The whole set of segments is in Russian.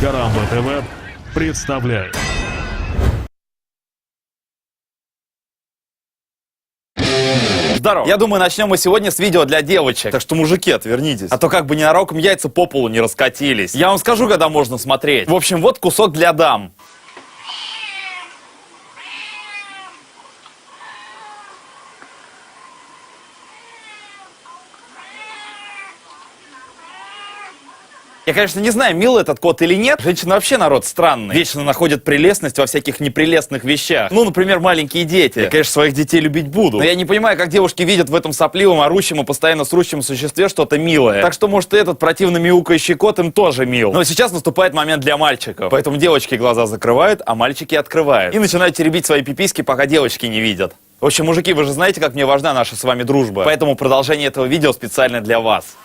Карамба ТВ представляет. Здорово. Я думаю, начнем мы сегодня с видео для девочек. Так что, мужики, отвернитесь. А то как бы ненароком яйца по полу не раскатились. Я вам скажу, когда можно смотреть. В общем, вот кусок для дам. Я, конечно, не знаю, милый этот кот или нет. Женщины вообще народ странный. Вечно находят прелестность во всяких непрелестных вещах. Ну, например, маленькие дети. Я, конечно, своих детей любить буду. Но я не понимаю, как девушки видят в этом сопливом, орущем и постоянно срущем существе что-то милое. Так что, может, и этот противно мяукающий кот им тоже мил. Но сейчас наступает момент для мальчиков. Поэтому девочки глаза закрывают, а мальчики открывают. И начинают теребить свои пиписьки, пока девочки не видят. В общем, мужики, вы же знаете, как мне важна наша с вами дружба. Поэтому продолжение этого видео специально для вас.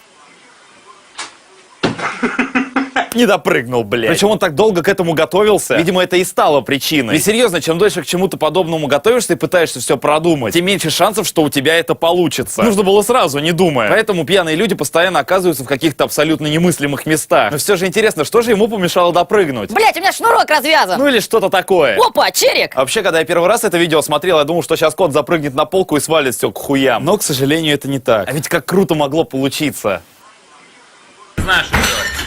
Не допрыгнул, блядь. Причем он так долго к этому готовился. Видимо, это и стало причиной. И серьезно, чем дольше к чему-то подобному готовишься и пытаешься все продумать, тем меньше шансов, что у тебя это получится. Нужно было сразу, не думая. Поэтому пьяные люди постоянно оказываются в каких-то абсолютно немыслимых местах. Но все же интересно, что же ему помешало допрыгнуть? Блять, у меня шнурок развязан. Ну или что-то такое. Опа, черик. А вообще, когда я первый раз это видео смотрел, я думал, что сейчас кот запрыгнет на полку и свалит все к хуям. Но, к сожалению, это не так. А ведь как круто могло получиться. Знаешь, что делать.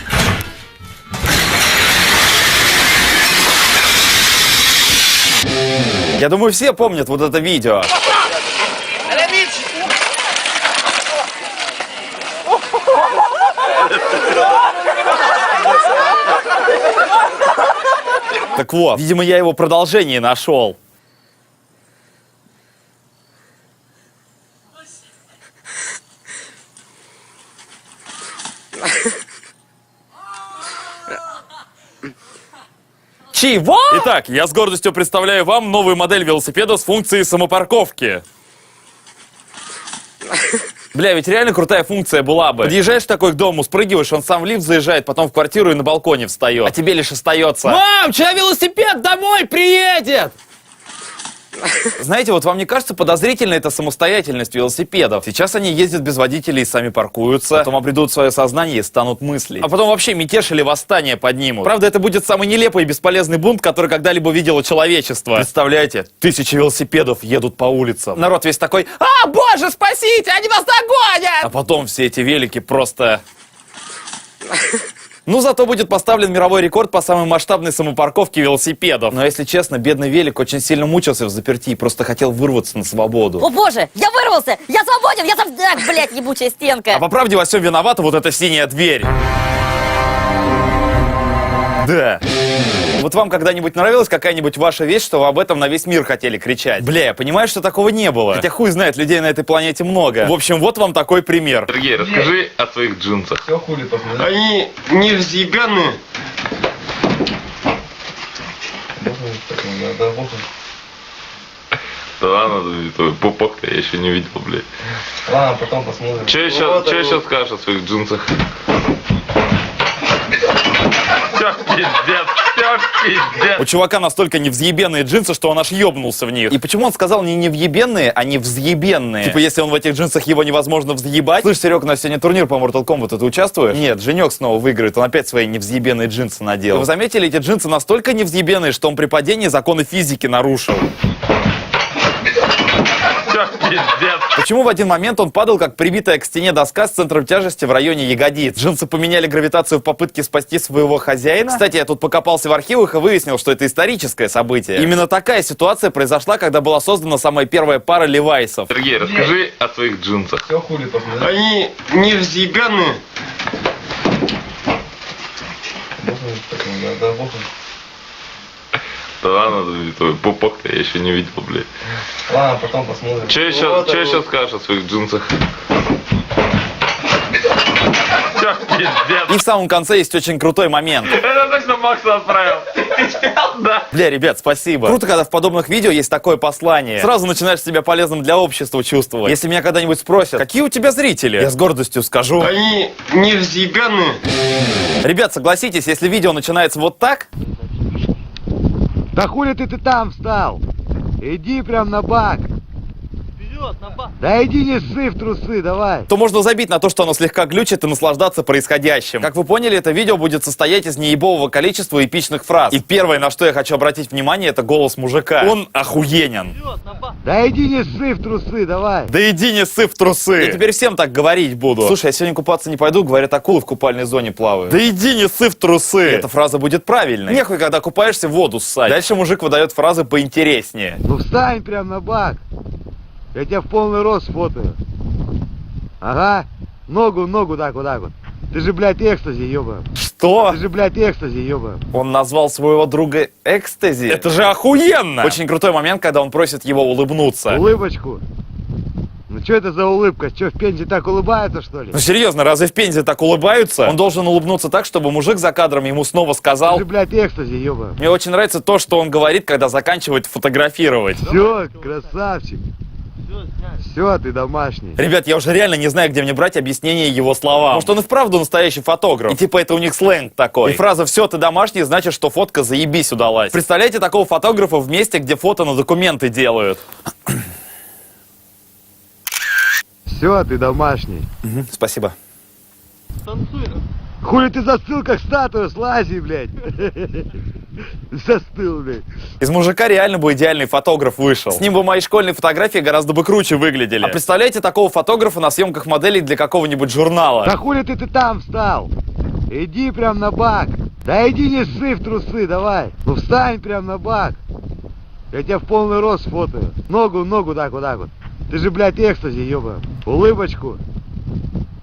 Я думаю, все помнят вот это видео. Так вот, видимо, я его продолжение нашел. Чего? Итак, я с гордостью представляю вам новую модель велосипеда с функцией самопарковки. Бля, ведь реально крутая функция была бы. Подъезжаешь такой к дому, спрыгиваешь, он сам в лифт заезжает, потом в квартиру и на балконе встает. А тебе лишь остается: Мам, чья велосипед домой приедет? знаете, вот вам не кажется подозрительной эта самостоятельность велосипедов? Сейчас они ездят без водителей и сами паркуются, потом обретут свое сознание и станут мысли. А потом вообще мятеж или восстание поднимут. Правда, это будет самый нелепый и бесполезный бунт, который когда-либо видело человечество. Представляете, тысячи велосипедов едут по улицам. Народ весь такой: А, боже, спасите, они нас догонят! а потом все эти велики просто... Ну, зато будет поставлен мировой рекорд по самой масштабной самопарковке велосипедов. Но, если честно, бедный велик очень сильно мучился в заперти и просто хотел вырваться на свободу. О боже, я вырвался, я свободен, я сам... Ах, блядь, ебучая стенка. А по правде во всем виновата вот эта синяя дверь. Да. Вот вам когда-нибудь нравилась какая-нибудь ваша вещь, что вы об этом на весь мир хотели кричать? Бля, я понимаю, что такого не было. Хотя хуй знает, людей на этой планете много. В общем, вот вам такой пример. Сергей, расскажи о своих джинсах. Все хули посмотри. Они не взъебенные. Да ладно, твой пупок я еще не видел, блядь. Ладно, потом посмотрим. Че еще скажешь о своих джинсах? Все пиздец, все пиздец. У чувака настолько невзъебенные джинсы, что он аж ёбнулся в них. И почему он сказал не невъебенные, а невзъебенные? Типа, если он в этих джинсах, его невозможно взъебать? Слышь, Серега, у нас сегодня турнир по Mortal Kombat, ты участвуешь? Нет, Женек снова выиграет, он опять свои невзъебенные джинсы надел. Вы заметили, эти джинсы настолько невзъебенные, что он при падении законы физики нарушил. Все пиздец. Почему в один момент он падал, как прибитая к стене доска с центром тяжести в районе ягодиц? Джинсы поменяли гравитацию в попытке спасти своего хозяина? Кстати, я тут покопался в архивах и выяснил, что это историческое событие. Именно такая ситуация произошла, когда была создана самая первая пара левайсов. Сергей, расскажи о своих джинсах. Все хули посмотри. Они не взъебенные. Да ладно, твой пупок я еще не видел, блядь. Ладно, потом посмотрим. Че еще скажешь о своих джинсах? Все пиздец. И в самом конце есть очень крутой момент. Это точно Максу отправил. Да. Бля, ребят, спасибо. Круто, когда в подобных видео есть такое послание. Сразу начинаешь себя полезным для общества чувствовать. Если меня когда-нибудь спросят, какие у тебя зрители, я с гордостью скажу: Они не взъебенные. ребят, согласитесь, если видео начинается вот так... Да хули ты там встал? Иди прям на бак. Да иди не ссы в трусы, давай. То можно забить на то, что оно слегка глючит, и наслаждаться происходящим. Как вы поняли, это видео будет состоять из неебового количества эпичных фраз. И первое, на что я хочу обратить внимание, это голос мужика. Он охуенен. Да иди не ссы в трусы, давай. Да иди не ссы в трусы. Я теперь всем так говорить буду. Слушай, я сегодня купаться не пойду, говорят, акулы в купальной зоне плавают. Да иди не ссы в трусы. Эта фраза будет правильной. Нехуй, когда купаешься, в воду ссать. Дальше мужик выдает фразы поинтереснее. Ну встань прям на бак. Я тебя в полный рост сфотаю. Ага. Ногу так, вот так вот. Ты же, блядь, экстази, ёба. Что? Ты же, блядь, экстази, ёба. Он назвал своего друга экстази? Это же охуенно! Очень крутой момент, когда он просит его улыбнуться. Улыбочку. Ну что это за улыбка? Что, в Пензе так улыбаются, что ли? Ну серьезно, разве в Пензе так улыбаются? Он должен улыбнуться так, чтобы мужик за кадром ему снова сказал... Ты же, блядь, экстази, ёба. Мне очень нравится то, что он говорит, когда заканчивает фотографировать. Все, красавчик. Все, ты домашний. Ребят, я уже реально не знаю, где мне брать объяснение его словам. Может, он и вправду настоящий фотограф. И типа это у них сленг такой. И фраза «все, ты домашний» значит, что фотка заебись удалась. Представляете такого фотографа в месте, где фото на документы делают? Все, ты домашний. Спасибо. Хули ты застыл, как статуя, слази, блядь. Застыл, блядь. Из мужика реально бы идеальный фотограф вышел. С ним бы мои школьные фотографии гораздо бы круче выглядели. А представляете такого фотографа на съемках моделей для какого-нибудь журнала? Да хули ты там встал? Иди прям на бак. Да иди не ссы в трусы, давай. Ну встань прям на бак. Я тебя в полный рост сфотаю. Ногу так, вот так вот. Ты же, блядь, экстази, ёба. Улыбочку.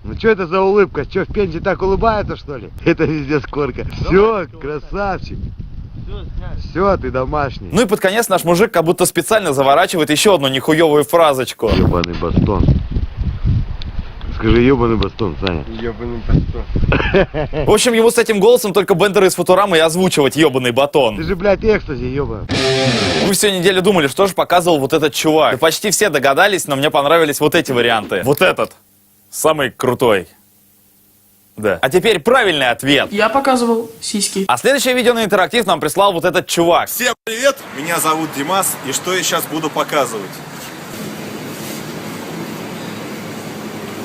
Ну что это за улыбка? Что, в Пензе так улыбаются, что ли? Это везде скорка. Все, красавчик. Все, ты домашний. Ну и под конец наш мужик как будто специально заворачивает еще одну нихуевую фразочку. Ёбаный бастон. Скажи ёбаный бастон, Саня. Ёбаный бастон. В общем, ему с этим голосом только Бендера из Футурамы и озвучивать ёбаный батон. Ты же, блядь, экстази, ёба. Мы всю неделю думали, что же показывал вот этот чувак. И почти все догадались, но мне понравились вот эти варианты. Вот этот. Самый крутой. Да. А теперь правильный ответ. Я показывал сиськи. А следующее видео на интерактив нам прислал вот этот чувак. Всем привет, меня зовут Димас, и что я сейчас буду показывать?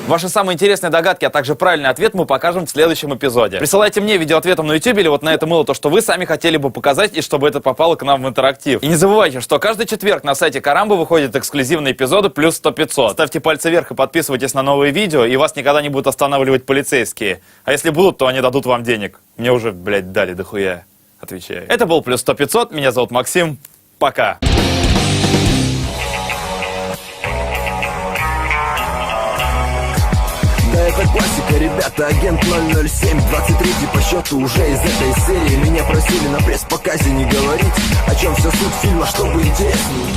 Ваши самые интересные догадки, а также правильный ответ мы покажем в следующем эпизоде. Присылайте мне видеоответом на YouTube или вот на это мыло то, что вы сами хотели бы показать, и чтобы это попало к нам в интерактив. И не забывайте, что каждый четверг на сайте Карамбы выходят эксклюзивные эпизоды плюс 100-500. Ставьте пальцы вверх и подписывайтесь на новые видео, и вас никогда не будут останавливать полицейские. А если будут, то они дадут вам денег. Мне уже, блядь, дали дохуя. Отвечаю. Это был плюс 100-500, меня зовут Максим. Пока. Да это классика, ребята, агент 007, 23-й по счету уже из этой серии. Меня просили на пресс-показе не говорить, о чем вся суть фильма, чтобы интереснее.